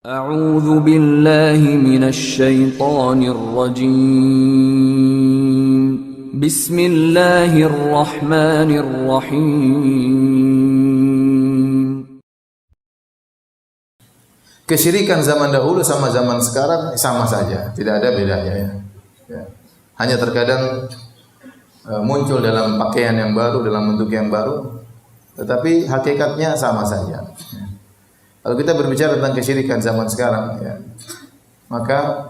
أعوذ بالله من الشيطان الرجيم بسم الله الرحمن الرحيم. Kesyirikan zaman dahulu sama zaman sekarang sama saja, tidak ada bedanya ya. Hanya terkadang muncul dalam pakaian yang baru, dalam bentuk yang baru, tetapi hakikatnya sama saja. Kalau kita berbicara tentang kesyirikan zaman sekarang, ya, maka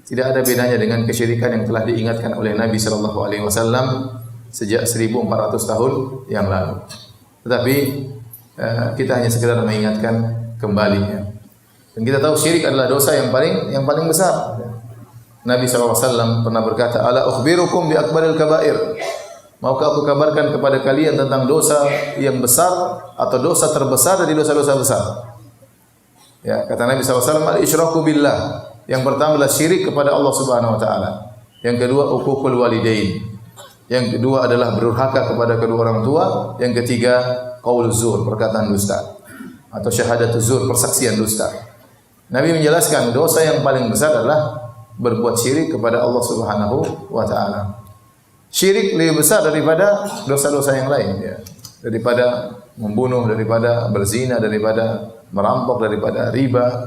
tidak ada bedanya dengan kesyirikan yang telah diingatkan oleh Nabi Shallallahu Alaihi Wasallam sejak 1400 tahun yang lalu. Tetapi kita hanya sekedar mengingatkan kembali. Ya. Dan kita tahu syirik adalah dosa yang paling besar. Nabi SAW pernah berkata, "Ala ukhbirukum bi akbaril kabair." Maukah aku kabarkan kepada kalian tentang dosa yang besar atau dosa terbesar dari dosa-dosa besar? Ya, kata Nabi SAW, "Al-isyraku billah." Yang pertama adalah syirik kepada Allah Subhanahu wa taala. Yang kedua, uququl walidain. Yang kedua adalah berurhaka kepada kedua orang tua. Yang ketiga, qauluz zur, perkataan dusta. Atau syahadatuz zur, persaksian dusta. Nabi menjelaskan dosa yang paling besar adalah berbuat syirik kepada Allah Subhanahu wa taala. Syirik lebih besar daripada dosa-dosa yang lain, ya. Daripada membunuh, daripada berzina, daripada merampok, daripada riba.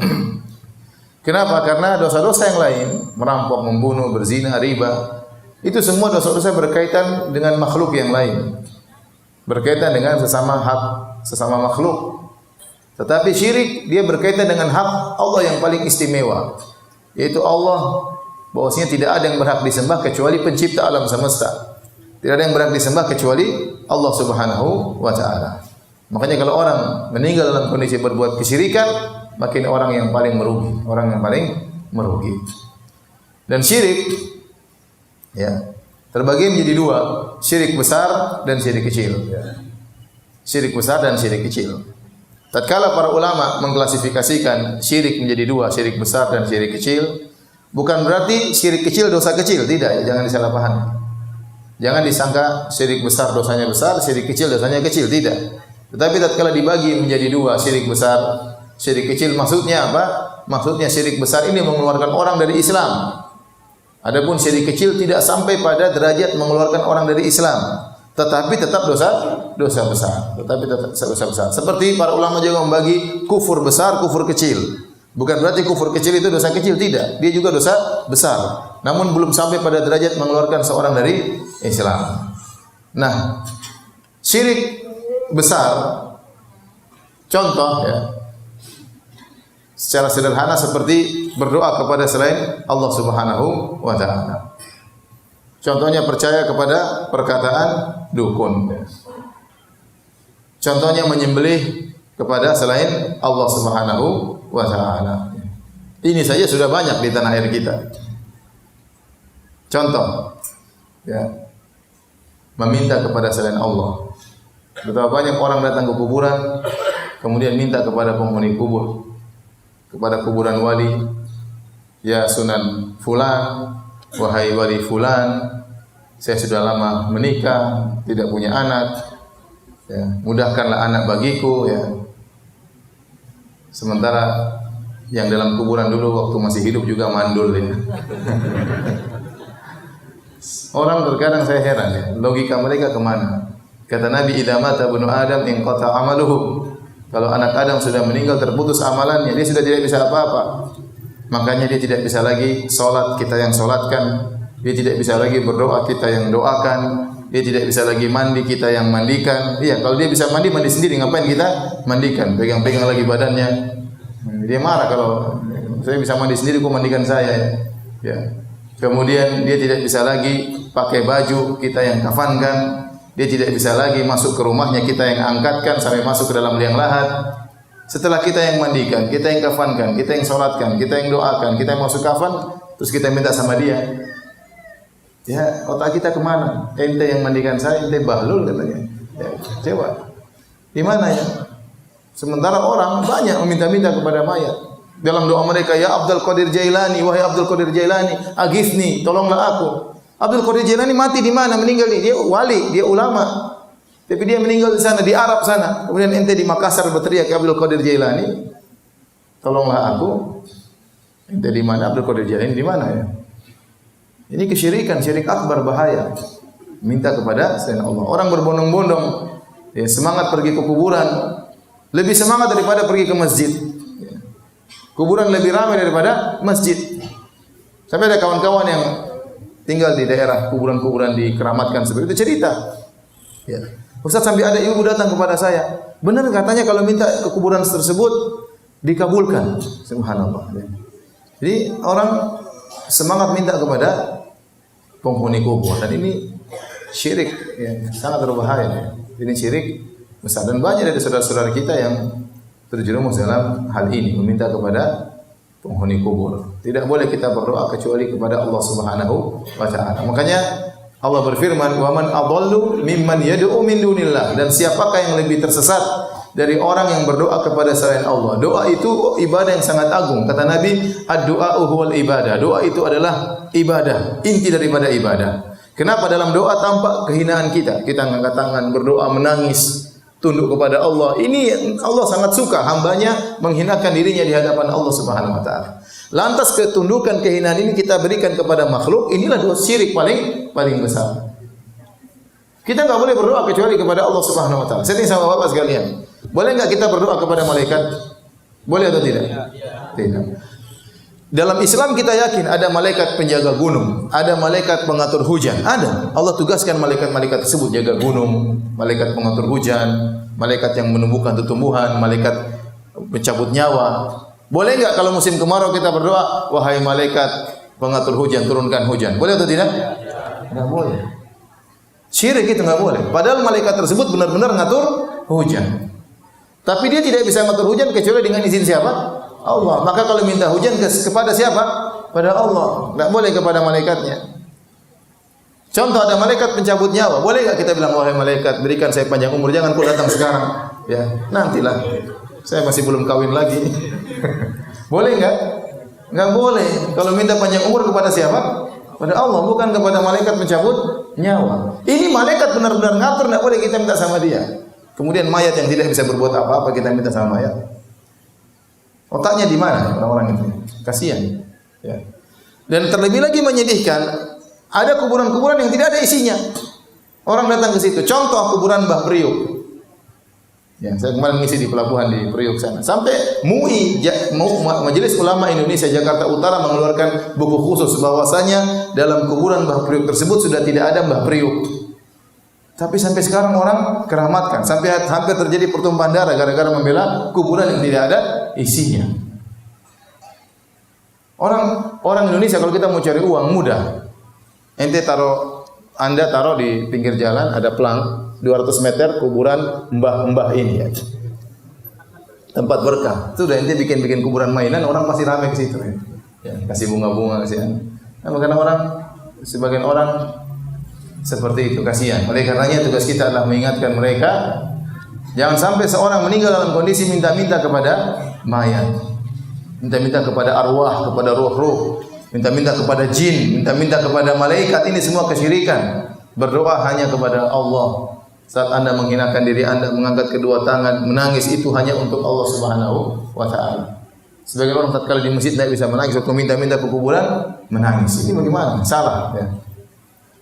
Kenapa? Karena dosa-dosa yang lain, merampok, membunuh, berzina, riba, itu semua dosa-dosa berkaitan dengan makhluk yang lain. Berkaitan dengan sesama makhluk. Tetapi syirik dia berkaitan dengan hak Allah yang paling istimewa, yaitu Allah, bahwasanya tidak ada yang berhak disembah kecuali pencipta alam semesta. Tidak ada yang berhak disembah kecuali Allah Subhanahu wa taala. Makanya kalau orang meninggal dalam kondisi berbuat kesyirikan, makin orang yang paling merugi, Dan syirik ya, terbagi menjadi dua, syirik besar dan syirik kecil, ya. Syirik besar dan syirik kecil. Tatkala para ulama mengklasifikasikan syirik menjadi dua, syirik besar dan syirik kecil, bukan berarti syirik kecil dosa kecil, tidak, ya, jangan disalahpahami. Jangan disangka syirik besar dosanya besar, syirik kecil dosanya kecil, tidak. Tetapi tatkala dibagi menjadi dua, syirik besar, syirik kecil, maksudnya apa? Maksudnya syirik besar ini mengeluarkan orang dari Islam. Adapun syirik kecil tidak sampai pada derajat mengeluarkan orang dari Islam. Tetapi tetap dosa besar. Seperti para ulama juga membagi kufur besar, kufur kecil. Bukan berarti kufur kecil itu dosa kecil, tidak. Dia juga dosa besar. Namun belum sampai pada derajat mengeluarkan seorang dari Islam. Nah, syirik besar, contoh ya, secara sederhana seperti berdoa kepada selain Allah Subhanahu wa taala. Contohnya percaya kepada perkataan dukun. Contohnya menyembelih kepada selain Allah Subhanahu wa taala. Ini saja sudah banyak di tanah air kita. Contoh ya, meminta kepada selain Allah. Betapa banyak orang datang ke kuburan kemudian minta kepada penghuni kubur, kepada kuburan wali, ya Sunan fulan, wahai wali fulan, saya sudah lama menikah, tidak punya anak, ya, mudahkanlah anak bagiku, ya. Sementara yang dalam kuburan dulu waktu masih hidup juga mandul, ya. Orang terkadang saya heran, ya, logika mereka kemana? Kata Nabi, idza mata ibnu Adam inqata amaluhu. Kalau anak Adam sudah meninggal, terputus amalannya, dia sudah tidak bisa apa-apa. Makanya dia tidak bisa lagi salat, kita yang salatkan. Dia tidak bisa lagi berdoa, kita yang doakan. Dia tidak bisa lagi mandi, kita yang mandikan. Iya, kalau dia bisa mandi sendiri, ngapain kita mandikan? Pegang-pegang lagi badannya. Dia marah kalau saya bisa mandi sendiri, kok mandikan saya, ya. Kemudian dia tidak bisa lagi pakai baju, kita yang kafankan. Dia tidak bisa lagi masuk ke rumahnya, kita yang angkatkan sampai masuk ke dalam liang lahat. Setelah kita yang mandikan, kita yang kafankan, kita yang sholatkan, kita yang doakan, kita yang masuk kafan, terus kita minta sama dia. Ya, otak kita kemana? Ente yang mandikan saya, ente bahlul katanya. Ya, coba. Di mana ya? Sementara orang banyak meminta-minta kepada mayat. Dalam doa mereka, ya Abdul Qadir Jailani, wahai Abdul Qadir Jailani, aghithni, tolonglah aku. Abdul Qadir Jailani mati di mana? Meninggal dia wali, dia ulama. Tapi dia meninggal di sana, di Arab sana. Kemudian ente di Makassar berteriak Abdul Qadir Jailani. tolonglah aku. Ente di mana? Abdul Qadir Jailani di mana ya? Ini kesyirikan, syirik akbar, bahaya. Minta kepada selain Allah. Orang berbondong-bondong, ya, semangat pergi ke kuburan, lebih semangat daripada pergi ke masjid. Kuburan lebih ramai daripada masjid. Sampai ada kawan-kawan yang tinggal di daerah kuburan-kuburan dikeramatkan seperti itu cerita. Ya. Ustaz, sampai ada ibu datang kepada saya. Benar katanya kalau minta ke kuburan tersebut dikabulkan. Subhanallah. Ya. Jadi orang semangat minta kepada penghuni kubur, dan ini syirik, ya, sangat berbahaya. Ya. Ini syirik besar, dan banyak dari saudara-saudara kita yang terjerumus dalam hal ini, meminta kepada penghuni kubur. Tidak boleh kita berdoa kecuali kepada Allah Subhanahu wa taala. Makanya Allah berfirman, "Wa man adallu mimman yad'u min dunillah." Dan siapakah yang lebih tersesat dari orang yang berdoa kepada selain Allah? Doa itu ibadah yang sangat agung. Kata Nabi, "Ad-du'a'u huwal ibadah." Doa itu adalah ibadah, inti daripada ibadah. Kenapa dalam doa tampak kehinaan kita? Kita angkat tangan, berdoa, menangis, tunduk kepada Allah. Ini Allah sangat suka hambanya menghinakan dirinya di hadapan Allah Subhanahu wa taala. Lantas ketundukan, kehinaan ini kita berikan kepada makhluk, inilah dosa syirik paling besar. Kita enggak boleh berdoa kecuali kepada Allah Subhanahu wa taala. Saya tanya sama Bapak sekalian, boleh enggak kita berdoa kepada malaikat? Boleh atau tidak? Tidak. Dalam Islam kita yakin ada malaikat penjaga gunung, ada malaikat pengatur hujan, ada. Allah tugaskan malaikat-malaikat tersebut jaga gunung, malaikat pengatur hujan, malaikat yang menumbuhkan tumbuhan, malaikat pencabut nyawa. Boleh enggak kalau musim kemarau kita berdoa, wahai malaikat pengatur hujan, turunkan hujan? Boleh atau tidak? Enggak boleh. Syirik itu enggak boleh. Padahal malaikat tersebut benar-benar ngatur hujan. Tapi dia tidak bisa ngatur hujan kecuali dengan izin siapa? Allah. Maka kalau minta hujan kepada siapa? Pada Allah. Tidak boleh kepada malaikatnya. Contoh, ada malaikat pencabut nyawa. Boleh enggak kita bilang, wahai malaikat, berikan saya panjang umur, jangan kau datang sekarang. Ya, nantilah. Saya masih belum kawin lagi. Boleh enggak? Enggak boleh. Kalau minta panjang umur kepada siapa? Pada Allah, bukan kepada malaikat pencabut nyawa. Ini malaikat benar-benar ngatur, tidak boleh kita minta sama dia. Kemudian mayat yang tidak bisa berbuat apa-apa kita minta sama mayat. Otaknya di mana orang-orang itu? Kasihan. Ya. Dan terlebih lagi menyedihkan, ada kuburan-kuburan yang tidak ada isinya. Orang datang ke situ. Contoh kuburan Mbah Priuk. Ya, saya kemarin ngisi di pelabuhan di Priuk sana. Sampai MUI, Majelis Ulama Indonesia Jakarta Utara, mengeluarkan buku khusus bahwasanya dalam kuburan Mbah Priuk tersebut sudah tidak ada Mbah Priuk. Tapi sampai sekarang orang keramatkan, sampai hampir terjadi pertumpahan darah gara-gara membela kuburan yang tidak ada isinya. Orang Indonesia kalau kita mau cari uang mudah. Anda taruh di pinggir jalan, ada pelang 200 meter kuburan mbah-mbah ini ya. Tempat berkah. Itu udah ente bikin kuburan mainan, orang pasti ramai ke situ ya. Ya, kasih bunga-bunga kasih. Nah, karena sebagian orang seperti itu, kasihan. Oleh karenanya tugas kita adalah mengingatkan mereka, jangan sampai seorang meninggal dalam kondisi minta-minta kepada mayat, minta-minta kepada arwah, kepada ruh-ruh, minta-minta kepada jin, minta-minta kepada malaikat. Ini semua kesyirikan. Berdoa hanya kepada Allah. Saat Anda menghinakan diri Anda, mengangkat kedua tangan, menangis, itu hanya untuk Allah Subhanahu wa taala. Sebagian orang tatkala di masjid tidak bisa menangis, waktu minta-minta ke kuburan menangis. Ini bagaimana? Salah ya.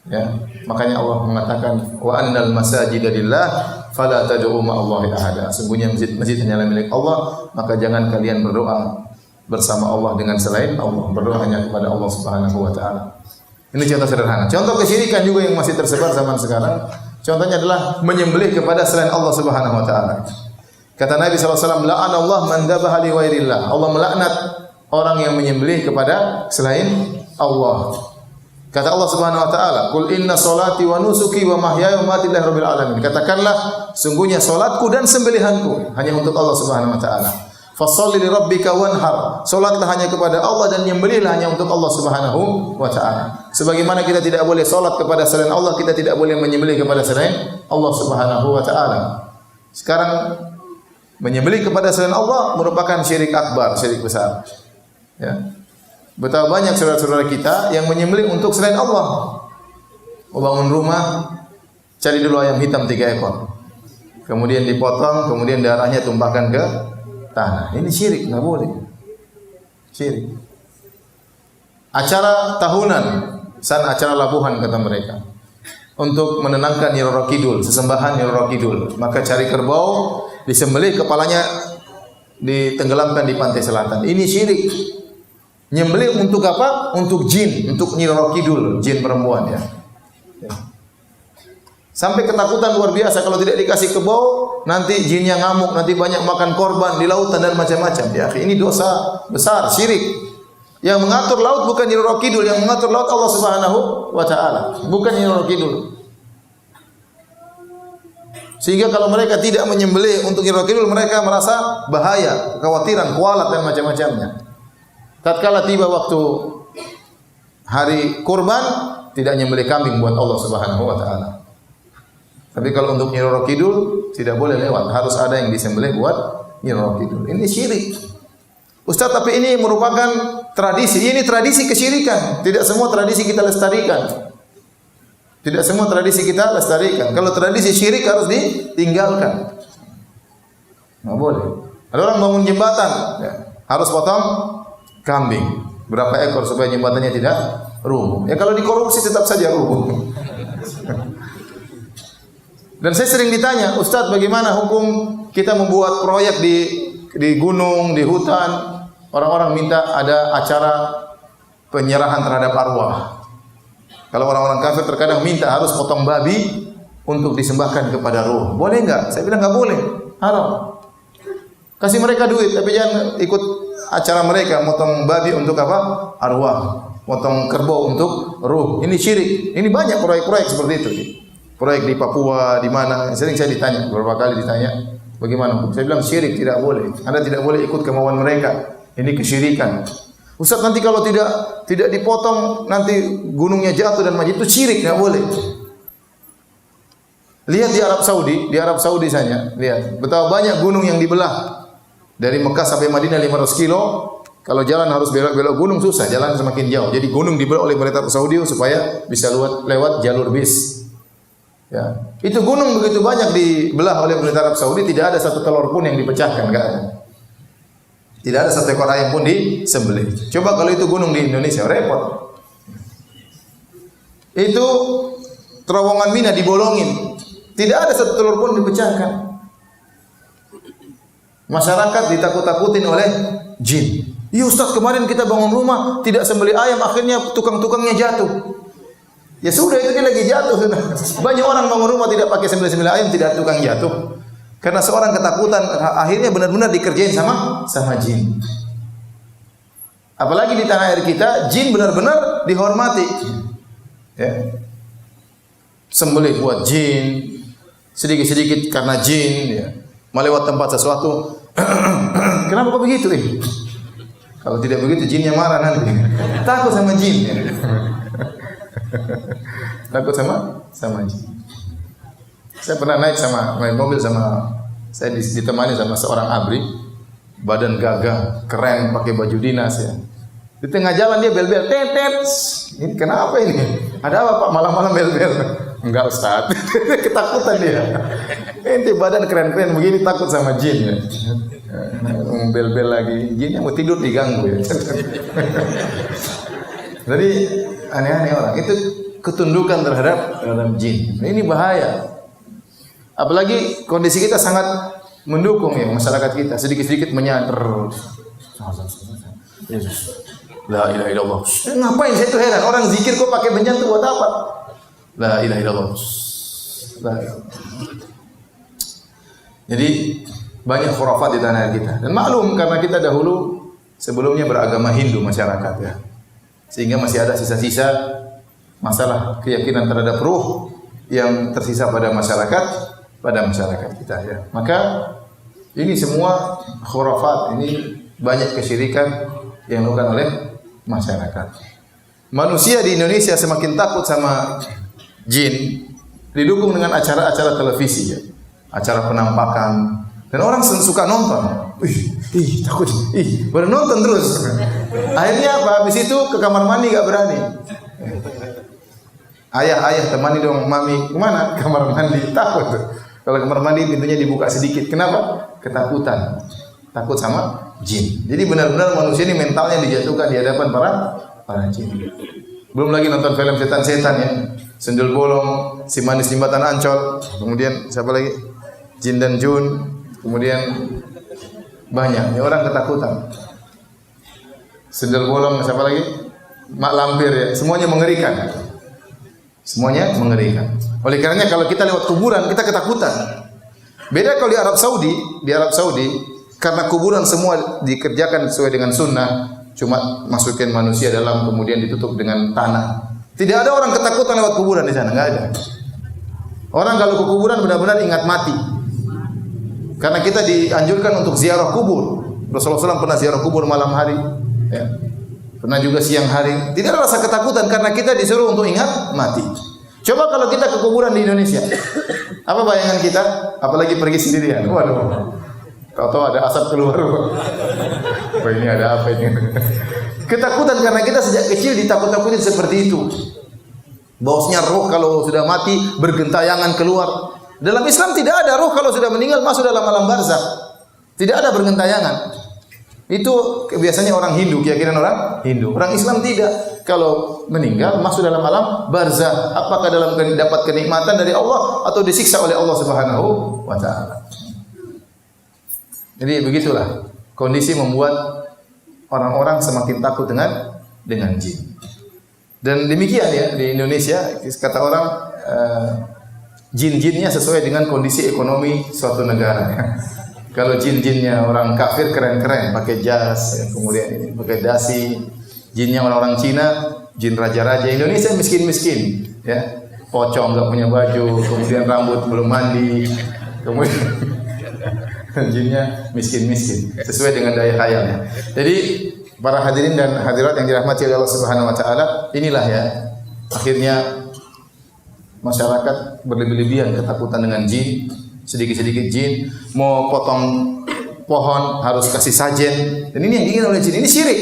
Ya, makanya Allah mengatakan wa annal masajida lillah fala tad'u ma'allahi ahada. Sungguhnya masjid hanyalah milik Allah, maka jangan kalian berdoa bersama Allah dengan selain Allah. Berdoa hanya kepada Allah Subhanahu wa taala. Ini contoh sederhana. Contoh kesyirikan juga yang masih tersebar zaman sekarang. Contohnya adalah menyembelih kepada selain Allah Subhanahu wa taala. Kata Nabi SAW, la'anallahu man dzabaha li ghairillah. Allah melaknat orang yang menyembelih kepada selain Allah. Kata Allah Subhanahu wa taala, "Qul inna salati wa nusuki wa mahyaya wa mamati lillahi rabbil alamin." Katakanlah, sungguhnya salatku dan sembelihanku hanya untuk Allah Subhanahu wa taala. Fasholli li rabbika wanhar. Salatlah hanya kepada Allah dan nyembelihlah hanya untuk Allah Subhanahu wa taala. Sebagaimana kita tidak boleh salat kepada selain Allah, kita tidak boleh menyembelih kepada selain Allah Subhanahu wa taala. Sekarang menyembelih kepada selain Allah merupakan syirik akbar, syirik besar. Ya. Betapa banyak saudara-saudara kita yang menyembelih untuk selain Allah. Mau bangun rumah, cari dulu ayam hitam 3 ekor. Kemudian dipotong, kemudian darahnya tumpahkan ke tanah. Ini syirik, enggak boleh. Syirik. Acara tahunan, acara labuhan kata mereka. Untuk menenangkan Nyi Roro Kidul, sesembahan Nyi Roro Kidul. Maka cari kerbau, disembelih, kepalanya ditenggelamkan di pantai selatan. Ini syirik. Nyembelih untuk apa? Untuk jin, untuk Nyi Roro Kidul, jin perempuan ya. Sampai ketakutan luar biasa kalau tidak dikasih kerbau, nanti jinnya ngamuk, nanti banyak makan korban di lautan dan macam-macam. Ya, ini dosa besar, syirik. Yang mengatur laut bukan Nyi Roro Kidul, yang mengatur laut Allah Subhanahu wa taala, bukan Nyi Roro Kidul. Sehingga kalau mereka tidak menyembelih untuk Nyi Roro Kidul, mereka merasa bahaya, kekhawatiran, kualat dan macam-macamnya. Tatkala tiba waktu hari kurban, tidak menyembelih kambing buat Allah Subhanahu wa taala. Tapi kalau untuk Nyi Roro Kidul tidak boleh lewat, harus ada yang disembelih buat Nyi Roro Kidul. Ini syirik. Ustaz, tapi ini merupakan tradisi. Ini tradisi kesyirikan. Tidak semua tradisi kita lestarikan. Tidak semua tradisi kita lestarikan. Kalau tradisi syirik harus ditinggalkan. Nggak boleh. Ada orang bangun jembatan, ya, harus potong kambing. Berapa ekor supaya jembatannya tidak rubuh. Ya kalau dikorupsi tetap saja rubuh. Dan saya sering ditanya, Ustaz, bagaimana hukum kita membuat proyek di gunung, di hutan? Orang-orang minta ada acara penyerahan terhadap arwah. Kalau orang-orang kafir terkadang minta harus potong babi untuk disembahkan kepada ruh. Boleh enggak? Saya bilang enggak boleh. Haram. Kasih mereka duit, tapi jangan ikut acara mereka potong babi untuk apa? Arwah. Potong kerbau untuk ruh. Ini syirik. Ini banyak proyek-proyek seperti itu. Proyek di Papua, di mana? Sering saya ditanya, beberapa kali ditanya, bagaimana hukum? Saya bilang syirik, tidak boleh. Anda tidak boleh ikut kemauan mereka. Ini kesyirikan. Ustaz, nanti kalau tidak dipotong nanti gunungnya jatuh dan maju, itu syirik, enggak boleh. Lihat di Arab Saudi saja, lihat betapa banyak gunung yang dibelah. Dari Mekah sampai Madinah 500 kilo, kalau jalan harus belok-belok gunung susah, jalan semakin jauh. Jadi gunung dibelah oleh pemerintah Saudi supaya bisa lewat jalur bis. Ya. Itu gunung begitu banyak dibelah oleh pemerintah Arab Saudi, tidak ada satu telur pun yang dipecahkan, enggak ada. Tidak ada satu ekor ayam pun disembelih. Coba kalau itu gunung di Indonesia, repot. Itu terowongan Mina dibolongin, tidak ada satu telur pun dipecahkan. Masyarakat ditakut-takutin oleh jin. Ya Ustaz, kemarin kita bangun rumah tidak sembelih ayam, akhirnya tukang-tukangnya jatuh. Ya sudah, itu dia lagi jatuh. Banyak orang bangun rumah tidak pakai sembelih ayam, tidak tukang jatuh. Karena seorang ketakutan, akhirnya benar-benar dikerjain sama jin. Apalagi di tanah air kita, jin benar-benar dihormati. Ya. Sembelih buat jin, sedikit-sedikit karena jin. Ya. Melewat tempat sesuatu, kenapa kok begitu? Kalau tidak begitu, jinnya marah nanti. Takut sama jin. Ya. Takut sama jin. Saya pernah naik mobil sama saya ditemani sama seorang abri, badan gagah, keren, pakai baju dinas ya. Di tengah jalan dia bel-bel, tetet. Ini kenapa ini? Ada apa Pak malam-malam bel-bel? Enggak Ustaz. Ketakutan dia. Ente badan keren-keren begini takut sama jin ya. Bel-bel lagi, jinnya mau tidur diganggu ya. Jadi aneh-aneh orang. Itu ketundukan terhadap jin. Ini bahaya. Apalagi kondisi kita sangat mendukung ya masyarakat kita, sedikit-sedikit menyadar. Yesus. La ilaha illallah. Ngapain saya itu heran, orang zikir kok pakai bencana buat apa? La ilaha illallah. Jadi banyak khurafat di tanah air kita. Dan maklum karena kita dahulu sebelumnya beragama Hindu masyarakat ya. Sehingga masih ada sisa-sisa masalah keyakinan terhadap ruh yang tersisa pada masyarakat kita ya. Maka ini semua khurafat, ini banyak kesyirikan yang dilakukan oleh masyarakat. Manusia di Indonesia semakin takut sama jin, didukung dengan acara-acara televisi ya. Acara penampakan. Dan orang suka nonton. Takut. Baru nonton terus. Akhirnya apa? Habis itu ke kamar mandi enggak berani. Ayah temani dong mami. Kemana? Kamar mandi. Takut. Kalau kamar mandi pintunya dibuka sedikit. Kenapa? Ketakutan. Takut sama jin. Jadi benar-benar manusia ini mentalnya dijatuhkan di hadapan para jin. Belum lagi nonton film setan-setan ya. Sendul bolong, si manis jembatan Ancol, kemudian siapa lagi? Jin dan Jun, kemudian banyak. Ini orang ketakutan. Sendul bolong, siapa lagi? Mak Lampir ya. Semuanya mengerikan. Semuanya mengerikan. Oleh karenanya kalau kita lewat kuburan kita ketakutan. Beda kalau di Arab Saudi karena kuburan semua dikerjakan sesuai dengan sunnah, cuma masukin manusia dalam kemudian ditutup dengan tanah. Tidak ada orang ketakutan lewat kuburan di sana, enggak ada. Orang kalau ke kuburan benar-benar ingat mati. Karena kita dianjurkan untuk ziarah kubur. Rasulullah SAW pernah ziarah kubur malam hari, ya. Pernah juga siang hari. Tidak ada rasa ketakutan karena kita disuruh untuk ingat mati. Coba kalau kita ke kuburan di Indonesia, apa bayangan kita? Apalagi pergi sendirian. Waduh, tahu-tahu ada asap keluar. Wah, ini ada apa ini? Ketakutan karena kita sejak kecil ditakut-takutin seperti itu. Bahwasanya roh kalau sudah mati bergentayangan keluar. Dalam Islam tidak ada roh kalau sudah meninggal masuk dalam alam barzakh. Tidak ada bergentayangan. Itu biasanya orang Hindu, keyakinan orang Hindu. Orang Islam tidak. Kalau meninggal masuk dalam alam barzakh. Apakah dalam dapat kenikmatan dari Allah atau disiksa oleh Allah Subhanahu wa taala. Jadi begitulah kondisi membuat orang-orang semakin takut dengan jin. Dan demikian ya di Indonesia kata orang jin-jinnya sesuai dengan kondisi ekonomi suatu negara. Kalau jin-jinnya orang kafir keren-keren, pakai jas, ya, kemudian ini pakai dasi. Jinnya orang-orang Cina, jin raja-raja. Indonesia miskin-miskin, ya. Pocong enggak punya baju, kemudian rambut belum mandi, kemudian jinnya miskin-miskin, sesuai dengan daya khayalnya. Jadi para hadirin dan hadirat yang dirahmati oleh Allah Subhanahu wa taala, inilah ya akhirnya masyarakat berlebih-lebihan ketakutan dengan jin. Sedikit-sedikit jin, mau potong pohon harus kasih sajen. Dan ini yang diinginkan oleh jin, ini syirik.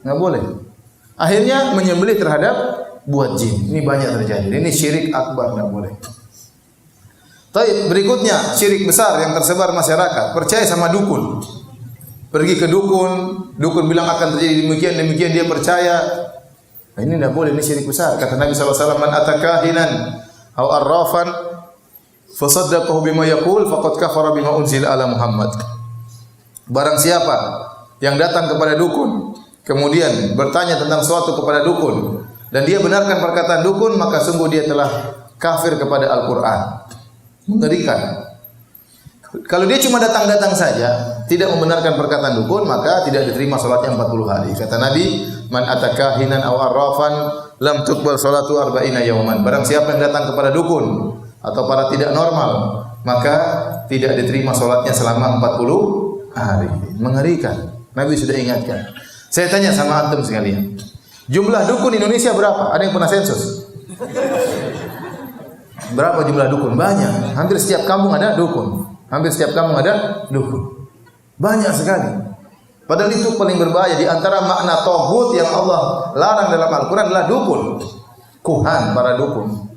Enggak boleh. Akhirnya menyembelih terhadap buat jin. Ini banyak terjadi. Ini syirik akbar, enggak boleh. Baik, berikutnya syirik besar yang tersebar masyarakat, percaya sama dukun. Pergi ke dukun, dukun bilang akan terjadi demikian dia percaya. Nah, ini enggak boleh, ini syirik besar. Kata Nabi sallallahu alaihi wasallam, "Man atakahinan aw arrafan fasaddaqahu bima yaqul faqad kafara bima unzila ala Muhammad." Barang siapa yang datang kepada dukun kemudian bertanya tentang sesuatu kepada dukun dan dia benarkan perkataan dukun, maka sungguh dia telah kafir kepada Al-Qur'an. Mengerikan. Kalau dia cuma datang-datang saja, tidak membenarkan perkataan dukun, maka tidak diterima salatnya 40 hari. Kata Nabi, "Man atakahinan aw arrafan lam tuqbal salatu arba'ina yawman." Barang siapa yang datang kepada dukun atau para tidak normal, maka tidak diterima salatnya selama 40 hari. Mengerikan. Nabi sudah ingatkan. Saya tanya sama antum sekalian. Jumlah dukun Indonesia berapa? Ada yang pernah sensus? Berapa jumlah dukun? Banyak. Hampir setiap kampung ada dukun. Hampir setiap kampung ada dukun. Banyak sekali. Padahal itu paling berbahaya. Di antara makna tauhid yang Allah larang dalam Al-Quran adalah dukun. Kuhan, para dukun.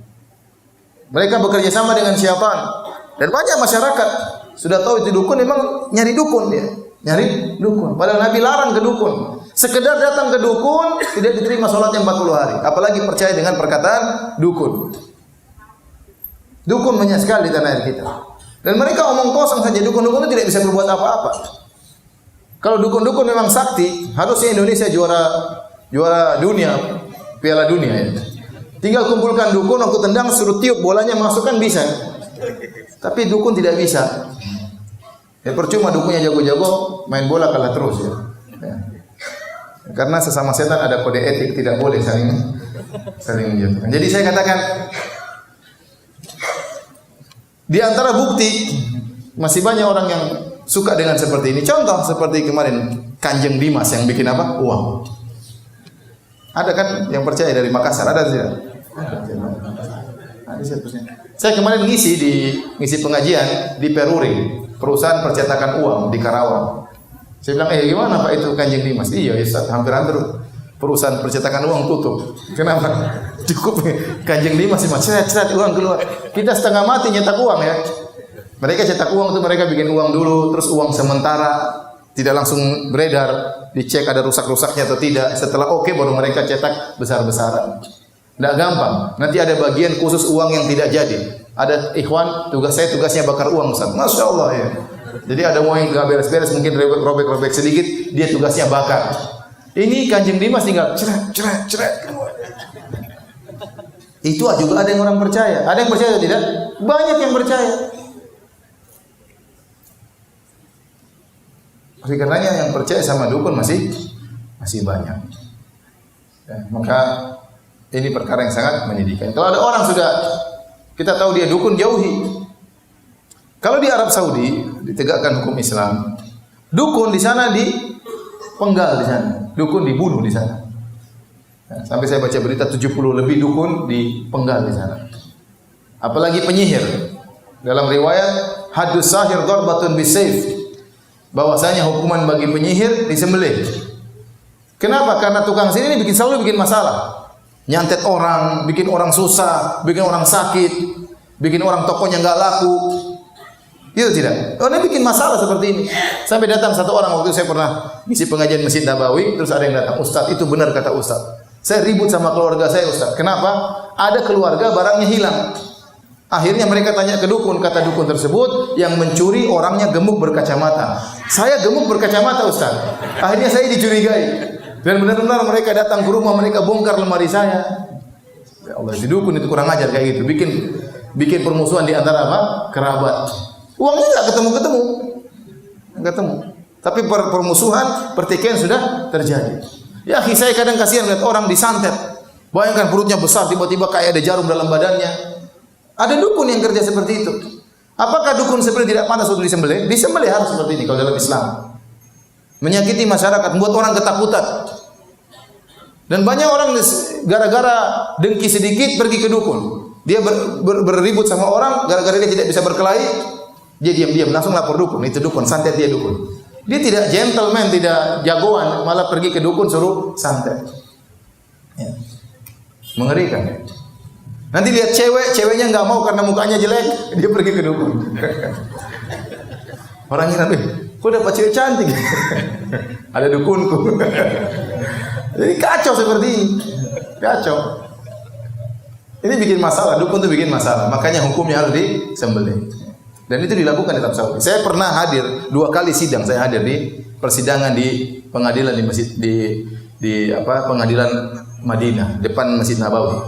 Mereka bekerja sama dengan syaitan. Dan banyak masyarakat sudah tahu itu dukun, memang nyari dukun dia. Nyari dukun. Padahal Nabi larang ke dukun. Sekedar datang ke dukun tidak diterima salatnya 40 hari. Apalagi percaya dengan perkataan dukun. Dukun banyak sekali di tanah air kita. Dan mereka omong kosong saja. Dukun-dukun itu tidak bisa berbuat apa-apa. Kalau dukun-dukun memang sakti, harusnya Indonesia juara dunia, Piala Dunia ya. Tinggal kumpulkan dukun, waktu tendang suruh tiup bolanya masukkan bisa. Tapi dukun tidak bisa. Ya percuma dukunnya jago-jago, main bola kalah terus ya. Ya. Karena sesama setan ada kode etik, tidak boleh saling menjatuhkan. Jadi saya katakan di antara bukti masih banyak orang yang suka dengan seperti ini. Contoh seperti kemarin Kanjeng Dimas yang bikin apa? Uang. Ada kan yang percaya dari Makassar? Ada tidak? Ada siapa? Saya kemarin ngisi pengajian di Peruri, perusahaan percetakan uang di Karawang. Saya bilang, gimana Pak itu Kanjeng Dimas? Iya, Ustaz, hampir-hampir perusahaan percetakan uang tutup. Kenapa? Cukup Kanjeng Dimas cuma cerat uang keluar. Kita setengah mati nyetak uang ya. Mereka cetak uang itu mereka bikin uang dulu, terus uang sementara. Tidak langsung beredar, dicek ada rusak-rusaknya atau tidak. Setelah oke baru mereka cetak besar-besaran. Tidak gampang. Nanti ada bagian khusus uang yang tidak jadi. Ada ikhwan, tugasnya bakar uang, Ustaz. Masya Allah ya. Jadi ada uang yang nggak beres-beres, mungkin robek-robek sedikit, dia tugasnya bakar. Ini Kanjeng Dimas tinggal ceret. Itu juga ada yang orang percaya. Ada yang percaya atau tidak? Banyak yang percaya. Oleh karenanya yang percaya sama dukun masih banyak. Ya, maka ini perkara yang sangat menyedihkan. Kalau ada orang sudah kita tahu dia dukun, jauhi. Kalau di Arab Saudi ditegakkan hukum Islam, dukun di sana dipenggal di sana, dukun dibunuh di sana. Ya, sampai saya baca berita 70 lebih dukun dipenggal di sana. Apalagi penyihir. Dalam riwayat hadus sahir darbatun bisayf. Bahwasanya hukuman bagi penyihir disembelih. Kenapa? Karena tukang sihir ini selalu bikin masalah. Nyantet orang, bikin orang susah, bikin orang sakit, bikin orang tokonya enggak laku. Itu tidak. Orang bikin masalah seperti ini. Sampai datang satu orang, waktu saya pernah ngisi pengajian Masjid Nabawi, terus ada yang datang, "Ustaz, itu benar kata Ustaz. Saya ribut sama keluarga saya, Ustaz. Kenapa? Ada keluarga barangnya hilang." Akhirnya mereka tanya ke dukun, kata dukun tersebut, yang mencuri orangnya gemuk berkacamata. "Saya gemuk berkacamata, Ustaz." Akhirnya saya dicurigai. Dan benar-benar mereka datang ke rumah, mereka bongkar lemari saya. Ya Allah, si dukun itu kurang ajar kayak gitu. Bikin permusuhan di antara apa? Kerabat. Uangnya enggak ketemu. Tapi permusuhan, pertikaian sudah terjadi. Ya, saya kadang kasihan lihat orang disantet. Bayangkan perutnya besar, tiba-tiba kayak ada jarum dalam badannya. Ada dukun yang kerja seperti itu. Apakah dukun seperti tidak pantas untuk disembelih? Disembelih harus seperti ini kalau dalam Islam. Menyakiti masyarakat, membuat orang ketakutan. Dan banyak orang gara-gara dengki sedikit pergi ke dukun. Dia berribut sama orang, gara-gara dia tidak bisa berkelahi, dia diam-diam langsung lapor dukun. Itu dukun, santet dia dukun. Dia tidak gentleman, tidak jagoan, malah pergi ke dukun suruh santet. Ya. Mengerikan. Nanti lihat ceweknya nggak mau karena mukanya jelek, dia pergi ke dukun. Orangnya nabi, kok dapat cewek cantik? Ada dukunku. Jadi kacau seperti ini, kacau. Ini bikin masalah, dukun itu bikin masalah. Makanya hukumnya harus disembelih. Dan itu dilakukan di Arab Saudi. Saya pernah hadir 2 kali sidang. Saya hadir di persidangan di pengadilan di masjid di pengadilan Madinah depan Masjid Nabawi.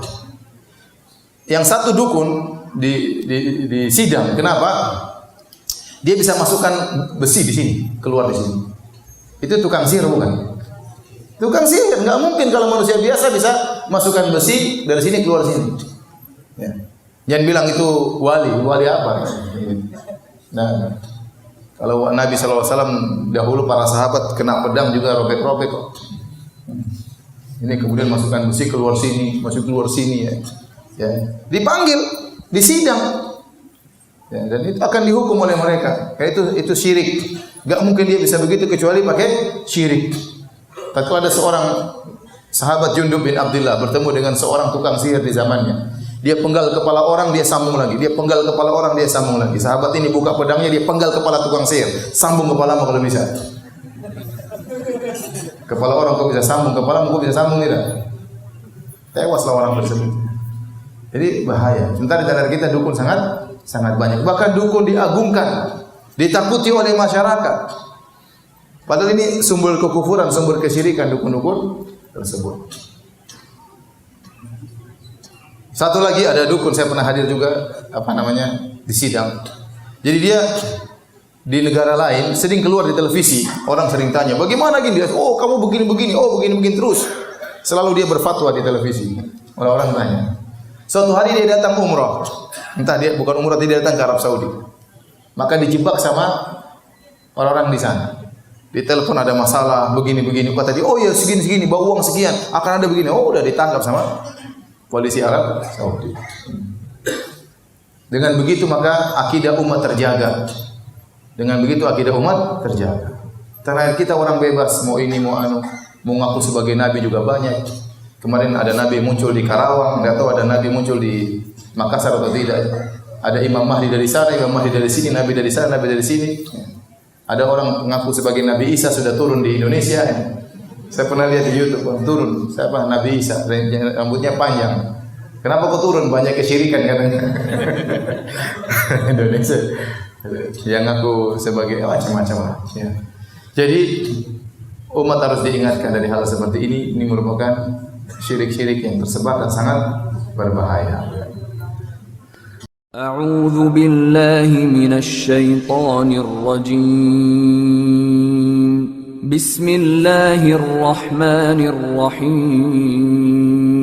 Yang satu dukun di sidang. Kenapa? Dia bisa masukkan besi di sini, keluar di sini. Itu tukang sihir bukan? Tukang sihir, nggak mungkin kalau manusia biasa bisa masukkan besi dari sini keluar sini. Ya. Jangan bilang itu wali apa? Nah, kalau Nabi SAW dahulu para sahabat kena pedang juga robek-robek kok. Ini kemudian masukkan besi keluar sini, masuk keluar sini ya. Ya, dipanggil, disidang. Ya, dan itu akan dihukum oleh mereka. Kayak itu syirik. Gak mungkin dia bisa begitu kecuali pakai syirik. Tapi ada seorang sahabat Jundub bin Abdullah bertemu dengan seorang tukang sihir di zamannya. Dia penggal kepala orang, dia sambung lagi. Dia penggal kepala orang, dia sambung lagi. Sahabat ini buka pedangnya, dia penggal kepala tukang sihir. Sambung kepalamu kalau bisa. Kepala orang kok bisa sambung, kepalamu kok bisa sambung tidak? Tewaslah orang tersebut. Jadi bahaya. Sementara di negara kita dukun sangat banyak. Bahkan dukun diagungkan, ditakuti oleh masyarakat. Padahal ini sumber kekufuran, sumber kesyirikan dukun-dukun tersebut. Satu lagi ada dukun, saya pernah hadir juga di sidang. Jadi dia di negara lain sering keluar di televisi, orang sering tanya, "Bagaimana gini?" Dia, "Oh, kamu begini-begini, oh begini-begini terus." Selalu dia berfatwa di televisi. Orang-orang tanya. Suatu hari dia datang umrah. Entah dia bukan umrah, dia datang ke Arab Saudi. Maka dijebak sama orang-orang di sana. Di telepon ada masalah begini-begini. Kata dia, "Oh ya segini-segini, bawa uang sekian, akan ada begini." Oh, udah ditangkap sama polisi Arab Saudi. Dengan begitu maka akidah umat terjaga. Dengan begitu akidah umat terjaga. Terakhir kita orang bebas, mau ini mau anu, mau ngaku sebagai nabi juga banyak. Kemarin ada nabi muncul di Karawang, enggak tahu ada nabi muncul di Makassar atau tidak. Ada Imam Mahdi dari sana, Imam Mahdi dari sini, nabi dari sana, nabi dari sini. Ada orang mengaku sebagai Nabi Isa sudah turun di Indonesia. Saya pernah lihat di YouTube, turun. Siapa? Nabi Isa, rambutnya panjang. Kenapa kok turun? Banyak kesyirikan katanya. Indonesia yang ngaku sebagai macam-macam. Ya. Jadi umat harus diingatkan dari hal seperti ini. Ini merupakan syirik-syirik yang tersebar dan sangat berbahaya. أعوذ بالله من الشيطان الرجيم بسم الله الرحمن الرحيم